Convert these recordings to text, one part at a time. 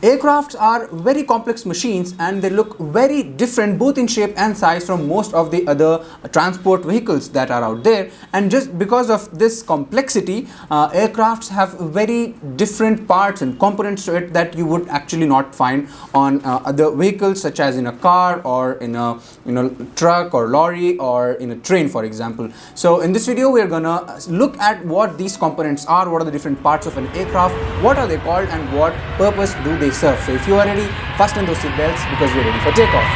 Aircrafts are very complex machines and they look very different both in shape and size from most of the other transport vehicles that are out there. And just because of this complexity, aircrafts have very different parts and components to it that you would actually not find on other vehicles, such as in a car or in a truck or lorry or in a train, for example. So in this video we are gonna look at what these components are, what are the different parts of an aircraft, what are they called, and what purpose do they serve. So if you are ready, fasten those seat belts because we're ready for takeoff.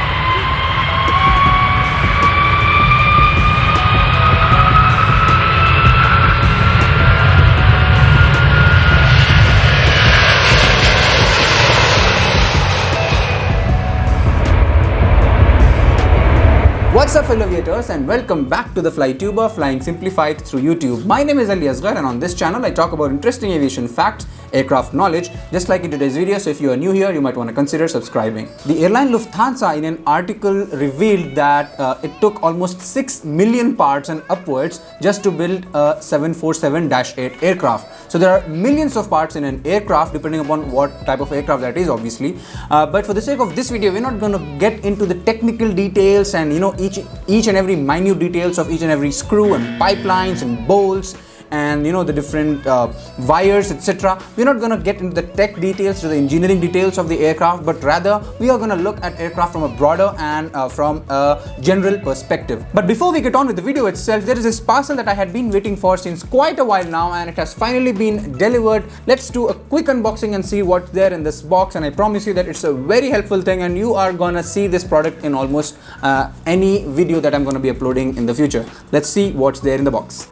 What's up, fellow aviators, and welcome back to the FlyTuber, Flying Simplified through YouTube. My name is Ali Asghar, and on this channel I talk about interesting aviation facts, aircraft knowledge, just like in today's video. So if you are new here, you might want to consider subscribing. The airline Lufthansa in an article revealed that it took almost 6 million parts and upwards just to build a 747-8 aircraft. So there are millions of parts in an aircraft, depending upon what type of aircraft that is, obviously. But for the sake of this video, we're not going to get into the technical details and each and every minute details of each and every screw and pipelines and bolts and the different wires, etc. We're not going to get into the tech details, to the engineering details of the aircraft, but rather we are going to look at aircraft from a broader and from a general perspective. But before we get on with the video itself, there is this parcel that I had been waiting for since quite a while now, and it has finally been delivered. Let's do a quick unboxing and see what's there in this box, and I promise you that it's a very helpful thing, and you are gonna see this product in almost any video that I'm going to be uploading in the future. Let's see what's there in the box.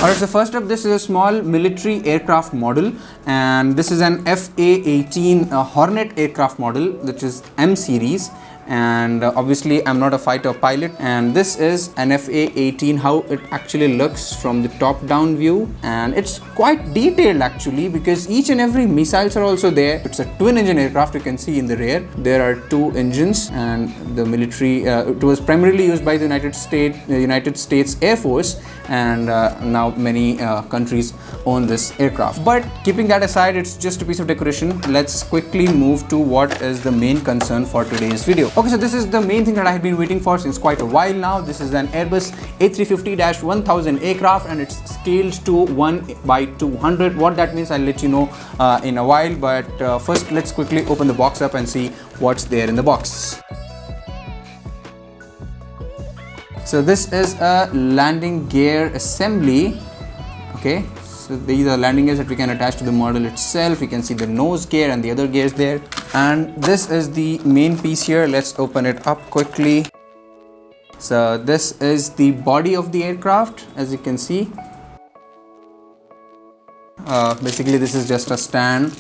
Alright, so first up, this is a small military aircraft model, and this is an FA-18 Hornet aircraft model, which is M series. And obviously I'm not a fighter pilot, and this is an FA-18, how it actually looks from the top down view, and it's quite detailed actually, because each and every missiles are also there. It's a twin engine aircraft. You can see in the rear there are 2 engines, and the military it was primarily used by the United States Air Force, and now many countries own this aircraft. But keeping that aside, it's just a piece of decoration. Let's quickly move to what is the main concern for today's video. Okay, so this is the main thing that I have been waiting for since quite a while now. This is an Airbus A350-1000 aircraft, and it's scaled to 1/200. What that means, I'll let you know in a while, but first let's quickly open the box up and see what's there in the box. So this is a landing gear assembly. Okay, so these are landing gears that we can attach to the model itself. You can see the nose gear and the other gears there, and this is the main piece here. Let's open it up quickly. So this is the body of the aircraft, as you can see. Basically this is just a stand,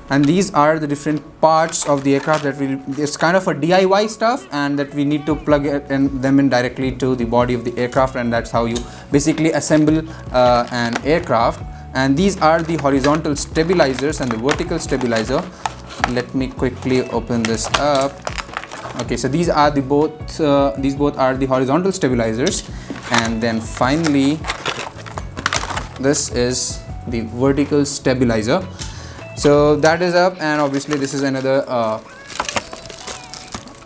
and these are the different parts of the aircraft that it's kind of a DIY stuff, and that we need to plug them in directly to the body of the aircraft, and that's how you basically assemble an aircraft. And these are the horizontal stabilizers and the vertical stabilizer. Let me quickly open this up. Okay, so these are these both are the horizontal stabilizers, and then finally this is the vertical stabilizer. So that is up, and obviously this is another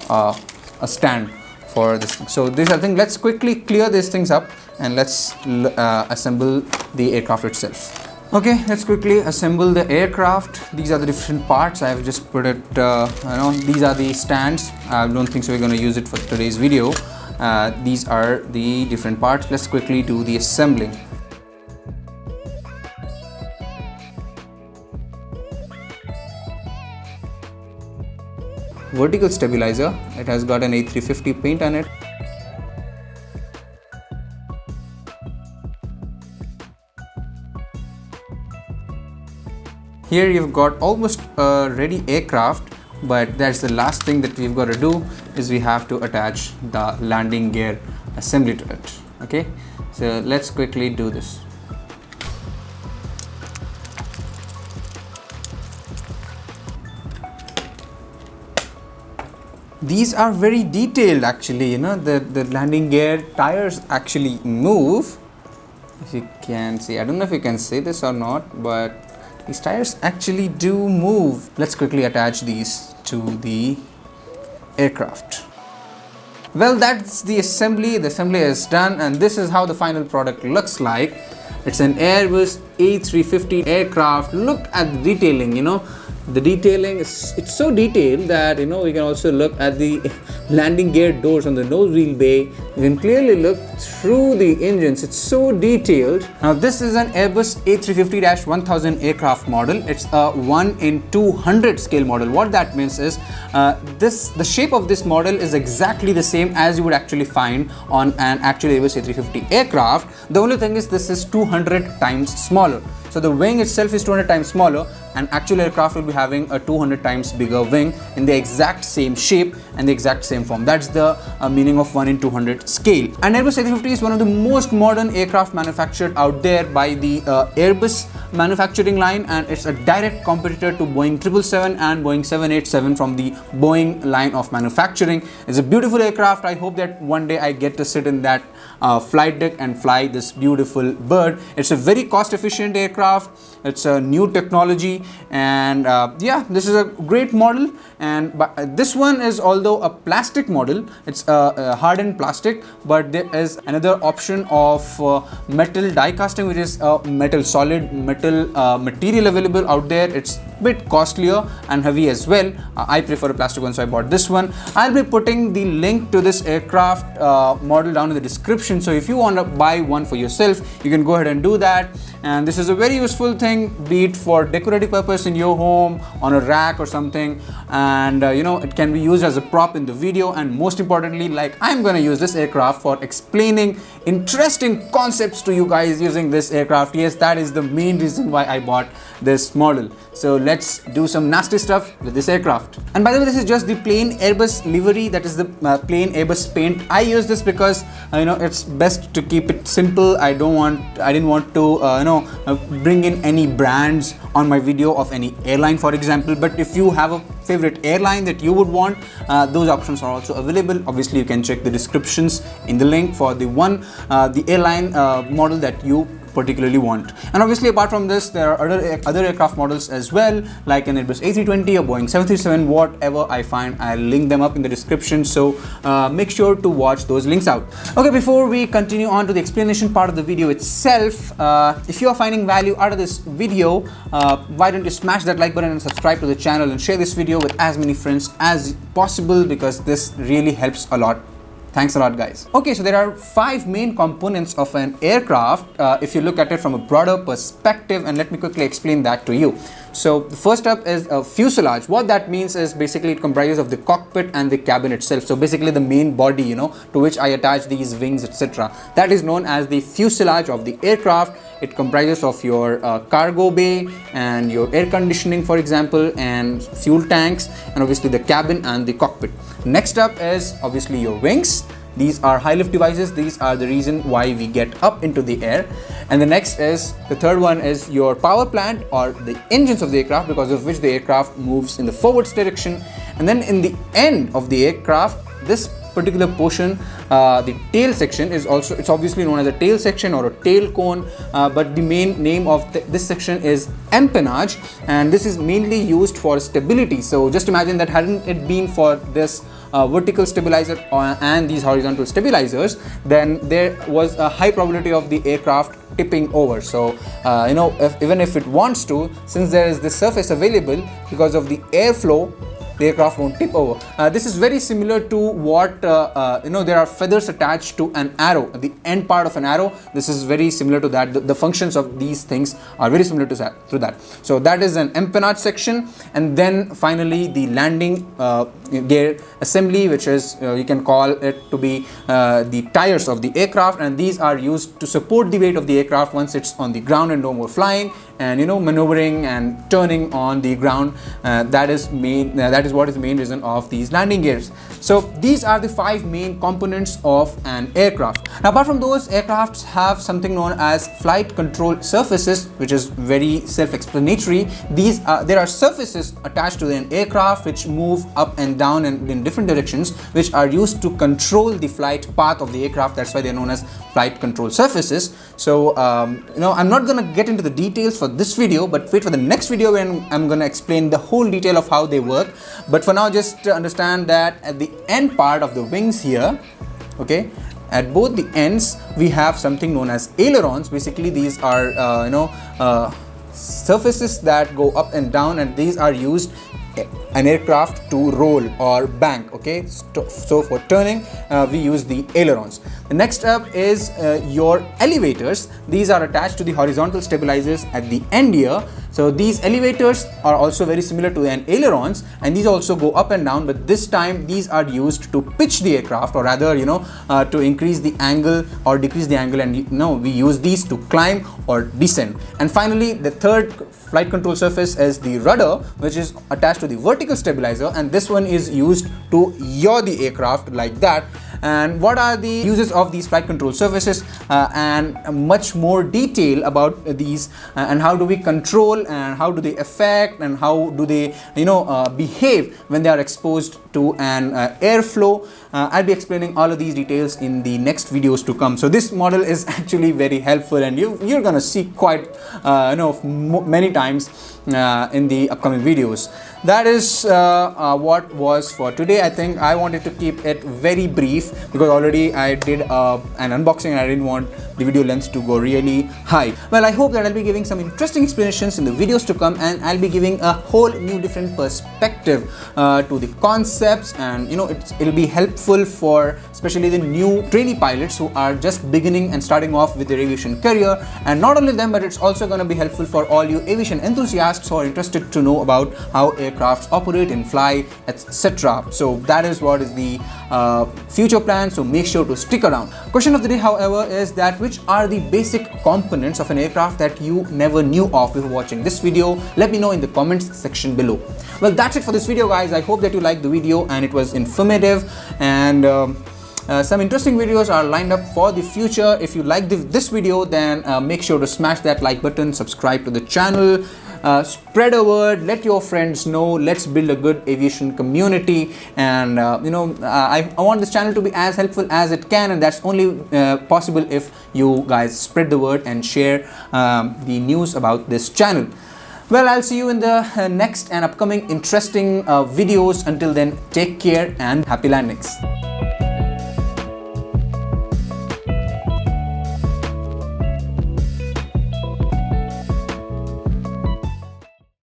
a stand for this thing. So these are things. Let's quickly clear these things up and let's assemble the aircraft itself. Okay, let's quickly assemble the aircraft. These are the different parts. I have just put it, these are the stands. I don't think so we're going to use it for today's video. These are the different parts. Let's quickly do the assembling. Vertical stabilizer, it has got an A350 paint on it. Here you've got almost a ready aircraft, but that's the last thing that we've got to do, is we have to attach the landing gear assembly to it. Okay, so let's quickly do this. these are very detailed actually, you know, the landing gear tires actually move. If you can see, I don't know if you can see this or not, but these tires actually do move. Let's quickly attach these to the aircraft. Well, that's the assembly. The assembly is done, and this is how the final product looks like. It's an Airbus A350 aircraft. Look at the detailing, you know. The detailing is, it's so detailed that, you know, we can also look at the landing gear doors on the nose wheel bay. You can clearly look through the engines. It's so detailed. Now this is an Airbus A350-1000 aircraft model. It's a 1:200 scale model. What that means is the shape of this model is exactly the same as you would actually find on an actual Airbus A350 aircraft. The only thing is this is 200 times smaller. So the wing itself is 200 times smaller, and actual aircraft will be having a 200 times bigger wing in the exact same shape and the exact same form. That's the meaning of 1:200 scale. And Airbus A350 is one of the most modern aircraft manufactured out there by the Airbus manufacturing line, and it's a direct competitor to Boeing 777 and Boeing 787 from the Boeing line of manufacturing. It's a beautiful aircraft. I hope that one day I get to sit in that flight deck and fly this beautiful bird. It's a very cost efficient aircraft. It's a new technology, and yeah, this is a great model. And this one is, although a plastic model, it's a hardened plastic, but there is another option of metal die casting, which is a solid metal material available out there. It's a bit costlier and heavy as well. I prefer a plastic one, so I bought this one. I'll be putting the link to this aircraft model down in the description, so if you want to buy one for yourself, you can go ahead and do that. And this is a very useful thing, be it for decorative purpose in your home, on a rack or something, and you know, it can be used as a prop in the video. And most importantly, like, I'm going to use this aircraft for explaining interesting concepts to you guys using this aircraft. Yes, that is the main reason why I bought this model. So let's do some nasty stuff with this aircraft. And by the way, this is just the plain Airbus livery, that is the plain Airbus paint. I use this because you know, it's best to keep it simple. I didn't want to you know, bring in any brands on my video of any airline, for example. But if you have a favorite airline that you would want, those options are also available. Obviously, you can check the descriptions in the link for the airline model that you particularly want. And obviously, apart from this, there are other aircraft models as well, like an Airbus A320 or Boeing 737. Whatever I find, I'll link them up in the description, so make sure to watch those links out. Okay, before we continue on to the explanation part of the video itself, if you are finding value out of this video, why don't you smash that like button and subscribe to the channel, and share this video with as many friends as possible, because this really helps a lot. Thanks a lot, guys. Okay, so there are 5 main components of an aircraft if you look at it from a broader perspective, and let me quickly explain that to you. So the first up is a fuselage. What that means is basically it comprises of the cockpit and the cabin itself. So basically the main body, you know, to which I attach these wings, etc. That is known as the fuselage of the aircraft. It comprises of your cargo bay and your air conditioning, for example, and fuel tanks, and obviously the cabin and the cockpit. Next up is obviously your wings. These are high lift devices. These are the reason why we get up into the air. And the next is, the third one is your power plant or the engines of the aircraft, because of which the aircraft moves in the forwards direction. And then in the end of the aircraft, this particular portion, the tail section, is also, it's obviously known as a tail section or a tail cone, but the main name of this section is empennage, and this is mainly used for stability. So just imagine that hadn't it been for this vertical stabilizer and these horizontal stabilizers, then there was a high probability of the aircraft tipping over. So you know, even if it wants to, since there is this surface available, because of the airflow, the aircraft won't tip over. This is very similar to what you know, there are feathers attached to an arrow, the end part of an arrow. This is very similar to that. The functions of these things are very similar to that. So that is an empennage section. And then finally the landing gear assembly, which is you can call it to be the tires of the aircraft, and these are used to support the weight of the aircraft once it's on the ground and no more flying, and you know, maneuvering and turning on the ground. That is that is what is the main reason of these landing gears. So these are the 5 main components of an aircraft. Now, apart from those, aircrafts have something known as flight control surfaces, which is very self-explanatory. There are surfaces attached to an aircraft which move up and down and in different directions, which are used to control the flight path of the aircraft. That's why they're known as flight control surfaces. So I'm not going to get into the details for this video, but wait for the next video when I'm going to explain the whole detail of how they work. But for now, just understand that at the end part of the wings here, okay, at both the ends we have something known as ailerons. Basically, these are surfaces that go up and down, and these are used an aircraft to roll or bank. Okay, so for turning we use the ailerons. The next up is your elevators. These are attached to the horizontal stabilizers at the end here. So these elevators are also very similar to an ailerons, and these also go up and down, but this time these are used to pitch the aircraft, or rather to increase the angle or decrease the angle, and we use these to climb or descend. And finally, the third flight control surface is the rudder, which is attached to the vertical stabilizer, and this one is used to yaw the aircraft like that. And what are the uses of these flight control surfaces, and much more detail about these, and how do we control, and how do they affect, and how do they behave when they are exposed to an airflow. I'll be explaining all of these details in the next videos to come. So this model is actually very helpful, and you're gonna see quite many times in the upcoming videos. That is what was for today. I think I wanted to keep it very brief because already I did an unboxing and I didn't want the video length to go really high. Well, I hope that I'll be giving some interesting explanations in the videos to come, and I'll be giving a whole new different perspective to the concepts, and it'll be helpful for especially the new trainee pilots who are just beginning and starting off with their aviation career. And not only them, but it's also going to be helpful for all you aviation enthusiasts who are interested to know about how aircrafts operate and fly, etc. So that is what is the future plan, so make sure to stick around. Question of the day, however, is that which are the basic components of an aircraft that you never knew of before watching this video? Let me know in the comments section below. Well, that's it for this video, guys. I hope that you liked the video and it was informative, and some interesting videos are lined up for the future. If you like this video, then make sure to smash that like button, subscribe to the channel, spread a word, let your friends know. Let's build a good aviation community, and I want this channel to be as helpful as it can, and that's only possible if you guys spread the word and share the news about this channel. Well, I'll see you in the next and upcoming interesting videos. Until then, take care and happy landings.